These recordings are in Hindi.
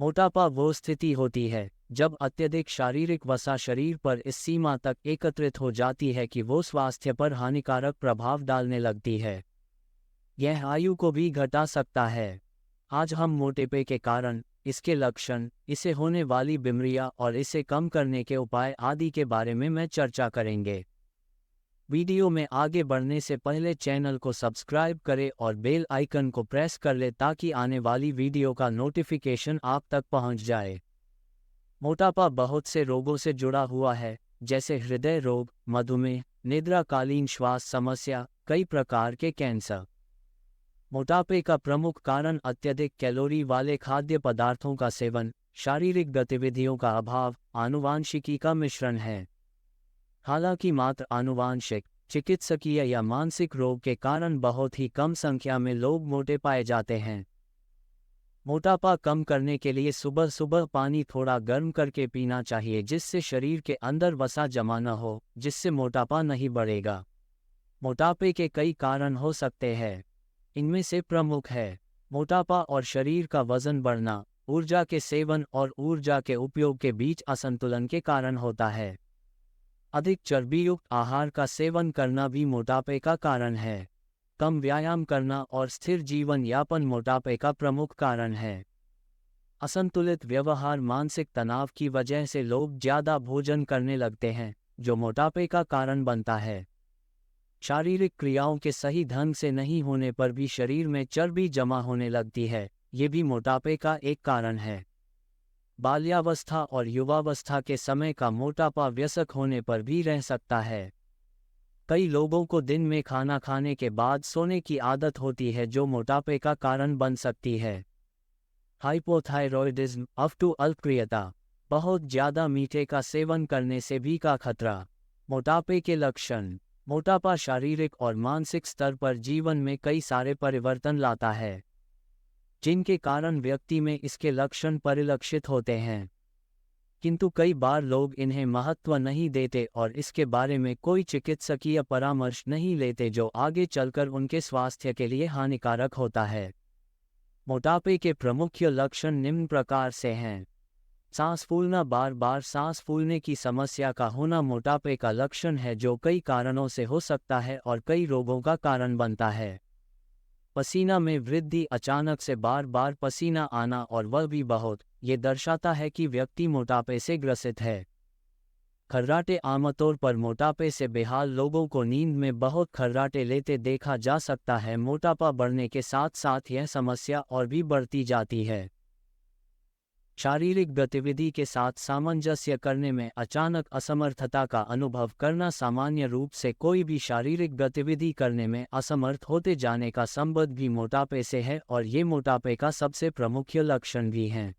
मोटापा वो स्थिति होती है जब अत्यधिक शारीरिक वसा शरीर पर इस सीमा तक एकत्रित हो जाती है कि वो स्वास्थ्य पर हानिकारक प्रभाव डालने लगती है। यह आयु को भी घटा सकता है। आज हम मोटापे के कारण, इसके लक्षण, इसे होने वाली बीमारियां और इसे कम करने के उपाय आदि के बारे में चर्चा करेंगे। वीडियो में आगे बढ़ने से पहले चैनल को सब्सक्राइब करें और बेल आइकन को प्रेस कर लें ताकि आने वाली वीडियो का नोटिफिकेशन आप तक पहुंच जाए। मोटापा बहुत से रोगों से जुड़ा हुआ है, जैसे हृदय रोग, मधुमेह, निद्राकालीन श्वास समस्या, कई प्रकार के कैंसर। मोटापे का प्रमुख कारण अत्यधिक कैलोरी वाले खाद्य पदार्थों का सेवन, शारीरिक गतिविधियों का अभाव, आनुवांशिकी का मिश्रण है। हालांकि मात्र आनुवांशिक, चिकित्सकीय या मानसिक रोग के कारण बहुत ही कम संख्या में लोग मोटे पाए जाते हैं। मोटापा कम करने के लिए सुबह सुबह पानी थोड़ा गर्म करके पीना चाहिए, जिससे शरीर के अंदर वसा जमा न हो, जिससे मोटापा नहीं बढ़ेगा। मोटापे के कई कारण हो सकते हैं। इनमें से प्रमुख है मोटापा और शरीर का वजन बढ़ना, ऊर्जा के सेवन और ऊर्जा के उपयोग के बीच असंतुलन के कारण होता है। अधिक चर्बीयुक्त आहार का सेवन करना भी मोटापे का कारण है। कम व्यायाम करना और स्थिर जीवन यापन मोटापे का प्रमुख कारण है। असंतुलित व्यवहार, मानसिक तनाव की वजह से लोग ज्यादा भोजन करने लगते हैं, जो मोटापे का कारण बनता है। शारीरिक क्रियाओं के सही ढंग से नहीं होने पर भी शरीर में चर्बी जमा होने लगती है, ये भी मोटापे का एक कारण है। बाल्यावस्था और युवावस्था के समय का मोटापा वयस्क होने पर भी रह सकता है। कई लोगों को दिन में खाना खाने के बाद सोने की आदत होती है, जो मोटापे का कारण बन सकती है। हाइपोथायरॉयडिज्म, अप टू अल्पप्रियता, बहुत ज्यादा मीठे का सेवन करने से भी का खतरा। मोटापे के लक्षण। मोटापा शारीरिक और मानसिक स्तर पर जीवन में कई सारे परिवर्तन लाता है, जिनके कारण व्यक्ति में इसके लक्षण परिलक्षित होते हैं। किंतु कई बार लोग इन्हें महत्व नहीं देते और इसके बारे में कोई चिकित्सकीय परामर्श नहीं लेते, जो आगे चलकर उनके स्वास्थ्य के लिए हानिकारक होता है। मोटापे के प्रमुख लक्षण निम्न प्रकार से हैं। सांस फूलना, बार बार सांस फूलने की समस्या का होना मोटापे का लक्षण है, जो कई कारणों से हो सकता है और कई रोगों का कारण बनता है। पसीना में वृद्धि, अचानक से बार बार पसीना आना और वह भी बहुत, ये दर्शाता है कि व्यक्ति मोटापे से ग्रसित है। खर्राटे, आमतौर पर मोटापे से बेहाल लोगों को नींद में बहुत खर्राटे लेते देखा जा सकता है। मोटापा बढ़ने के साथ साथ यह समस्या और भी बढ़ती जाती है। शारीरिक गतिविधि के साथ सामंजस्य करने में अचानक असमर्थता का अनुभव करना, सामान्य रूप से कोई भी शारीरिक गतिविधि करने में असमर्थ होते जाने का संबंध भी मोटापे से है और ये मोटापे का सबसे प्रमुख लक्षण भी हैं।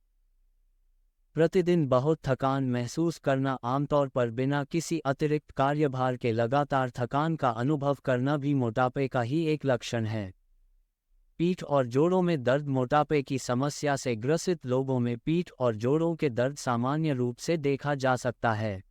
प्रतिदिन बहुत थकान महसूस करना, आमतौर पर बिना किसी अतिरिक्त कार्यभार के लगातार थकान का अनुभव करना भी मोटापे का ही एक लक्षण है। पीठ और जोड़ों में दर्द, मोटापे की समस्या से ग्रसित लोगों में पीठ और जोड़ों के दर्द सामान्य रूप से देखा जा सकता है।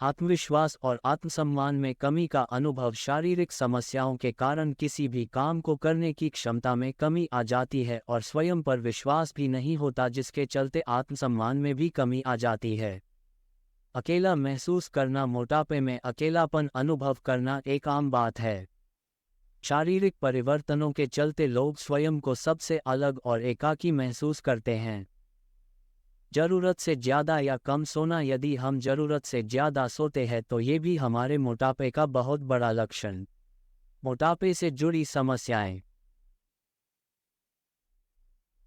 आत्मविश्वास और आत्मसम्मान में कमी का अनुभव, शारीरिक समस्याओं के कारण किसी भी काम को करने की क्षमता में कमी आ जाती है और स्वयं पर विश्वास भी नहीं होता, जिसके चलते आत्मसम्मान में भी कमी आ जाती है। अकेला महसूस करना, मोटापे में अकेलापन अनुभव करना एक आम बात है। शारीरिक परिवर्तनों के चलते लोग स्वयं को सबसे अलग और एकाकी महसूस करते हैं। जरूरत से ज़्यादा या कम सोना, यदि हम जरूरत से ज़्यादा सोते हैं तो ये भी हमारे मोटापे का बहुत बड़ा लक्षण। मोटापे से जुड़ी समस्याएं।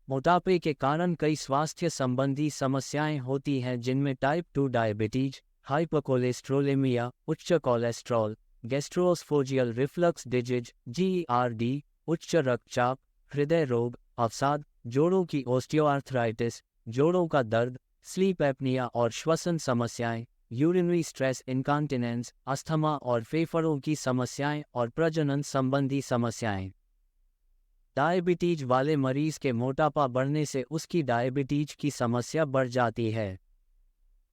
मोटापे के कारण कई स्वास्थ्य संबंधी समस्याएं होती हैं, जिनमें टाइप 2 डायबिटीज, हाइपरकोलेस्ट्रोलेमिया, उच्च cholesterol, gastro-oesophageal reflux disease (GERD), उच्च रक्तचाप, हृदय रोग, अवसाद, जोड़ों की ऑस्टियोआर्थराइटिस, जोड़ों का दर्द, स्लीप एपनिया और श्वसन समस्याएं, यूरिनरी स्ट्रेस इनकॉन्टिनेंस, अस्थमा और फेफड़ों की समस्याएं और प्रजनन संबंधी समस्याएं। डायबिटीज वाले मरीज के मोटापा बढ़ने से उसकी डायबिटीज की समस्या बढ़ जाती है।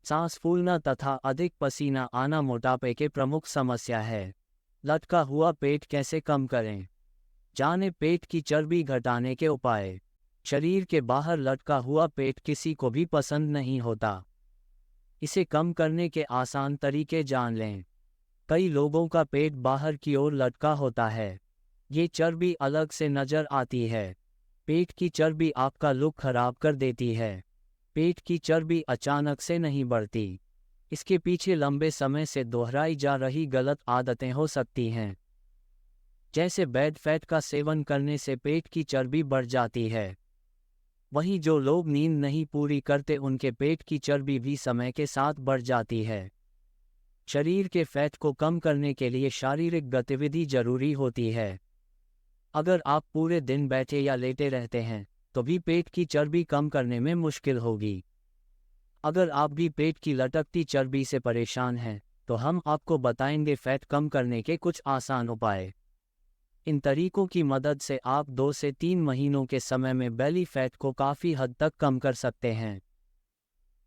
सांस फूलना तथा अधिक पसीना आना मोटापे के प्रमुख समस्या है। लटका हुआ पेट कैसे कम करें? जानें पेट की चर्बी घटाने के उपाय। शरीर के बाहर लटका हुआ पेट किसी को भी पसंद नहीं होता। इसे कम करने के आसान तरीके जान लें। कई लोगों का पेट बाहर की ओर लटका होता है। ये चर्बी अलग से नजर आती है। पेट की चर्बी आपका लुक खराब कर देती है। पेट की चर्बी अचानक से नहीं बढ़ती। इसके पीछे लंबे समय से दोहराई जा रही गलत आदतें हो सकती हैं। जैसे बैड फैट का सेवन करने से पेट की चर्बी बढ़ जाती है। वहीं जो लोग नींद नहीं पूरी करते उनके पेट की चर्बी भी समय के साथ बढ़ जाती है। शरीर के फैट को कम करने के लिए शारीरिक गतिविधि जरूरी होती है। अगर आप पूरे दिन बैठे या लेटे रहते हैं तो भी पेट की चर्बी कम करने में मुश्किल होगी। अगर आप भी पेट की लटकती चर्बी से परेशान हैं तो हम आपको बताएंगे फैट कम करने के कुछ आसान उपाय। इन तरीकों की मदद से आप 2 से 3 महीनों के समय में बेली फैट को काफ़ी हद तक कम कर सकते हैं।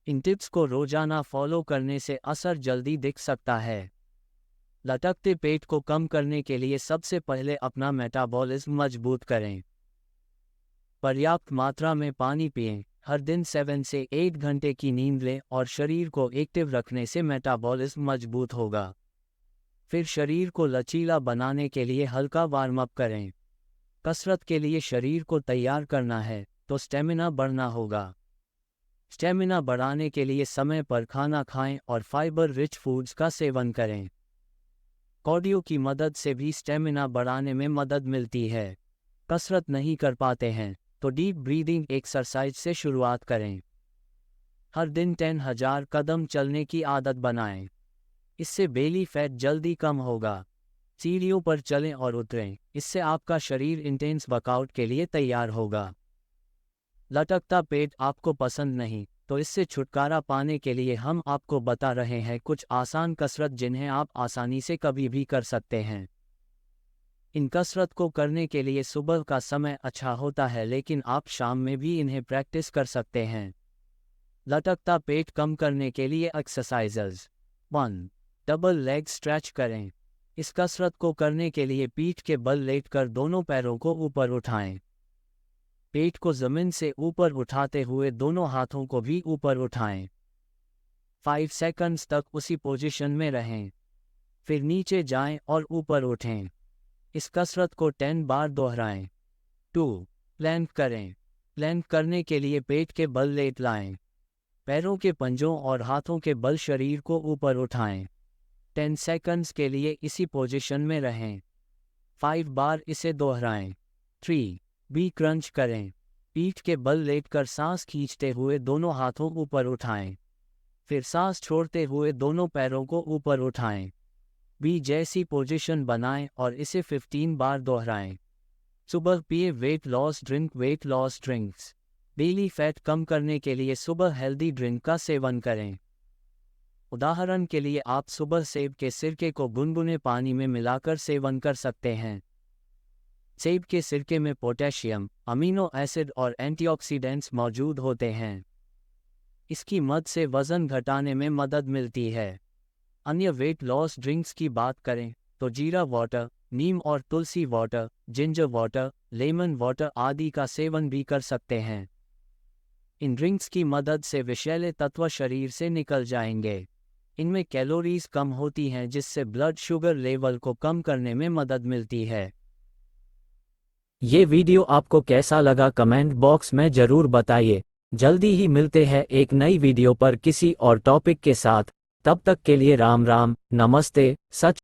इन टिप्स को रोजाना फॉलो करने से असर जल्दी दिख सकता है। लटकते पेट को कम करने के लिए सबसे पहले अपना मेटाबॉलिज्म मजबूत करें। पर्याप्त मात्रा में पानी पिएं, हर दिन 7 से 8 घंटे की नींद लें और शरीर को एक्टिव रखने से मेटाबॉलिज्म मजबूत होगा। फिर शरीर को लचीला बनाने के लिए हल्का वार्म अप करें। कसरत के लिए शरीर को तैयार करना है तो स्टेमिना बढ़ना होगा। स्टेमिना बढ़ाने के लिए समय पर खाना खाएं और फाइबर रिच फूड्स का सेवन करें। कार्डियो की मदद से भी स्टेमिना बढ़ाने में मदद मिलती है। कसरत नहीं कर पाते हैं तो डीप ब्रीदिंग एक्सरसाइज से शुरुआत करें। हर दिन 10,000 कदम चलने की आदत बनाएं। इससे बेली फैट जल्दी कम होगा। सीढ़ियों पर चलें और उतरें, इससे आपका शरीर इंटेंस वर्कआउट के लिए तैयार होगा। लटकता पेट आपको पसंद नहीं तो इससे छुटकारा पाने के लिए हम आपको बता रहे हैं कुछ आसान कसरत जिन्हें आप आसानी से कभी भी कर सकते हैं। इन कसरत को करने के लिए सुबह का समय अच्छा होता है लेकिन आप शाम में भी इन्हें प्रैक्टिस कर सकते हैं। लटकता पेट कम करने के लिए एक्सरसाइजेज। 1. डबल लेग स्ट्रेच करें। इस कसरत को करने के लिए पीठ के बल लेटकर दोनों पैरों को ऊपर उठाएं। पेट को जमीन से ऊपर उठाते हुए दोनों हाथों को भी ऊपर उठाएं। 5 सेकंड्स तक उसी पोजीशन में रहें। फिर नीचे जाएं और ऊपर उठें। इस कसरत को 10 बार दोहराएं। 2. प्लैंक करें। प्लैंक करने के लिए पेट के बल लेट लाएं। पैरों के पंजों और हाथों के बल शरीर को ऊपर उठाएं। 10 सेकंड्स के लिए इसी पोजीशन में रहें। 5 बार इसे दोहराएं। 3. बी क्रंच करें। पीठ के बल लेटकर सांस खींचते हुए दोनों हाथों ऊपर उठाएं। फिर सांस छोड़ते हुए दोनों पैरों को ऊपर उठाएं। बी जैसी पोजीशन बनाएं और इसे 15 बार दोहराएं। सुबह पिए weight loss drinks. Belly fat कम करने के लिए सुबह हेल्दी ड्रिंक का सेवन करें। उदाहरण के लिए आप सुबह सेब के सिरके को गुनगुने पानी में मिलाकर सेवन कर सकते हैं। सेब के सिरके में पोटेशियम, अमीनो एसिड और एंटीऑक्सीडेंट्स मौजूद होते हैं। इसकी मद से वज़न घटाने में मदद मिलती है। अन्य वेट लॉस ड्रिंक्स की बात करें तो जीरा वाटर, नीम और तुलसी water, ginger water, lemon water आदि का सेवन भी कर सकते हैं। इन ड्रिंक्स की मदद से विषैले तत्व शरीर से निकल जाएंगे। इनमें कैलोरीज कम होती हैं जिससे ब्लड शुगर लेवल को कम करने में मदद मिलती है। ये वीडियो आपको कैसा लगा कमेंट बॉक्स में जरूर बताइए। जल्दी ही मिलते हैं एक नई वीडियो पर किसी और टॉपिक के साथ। तब तक के लिए राम राम, नमस्ते, सच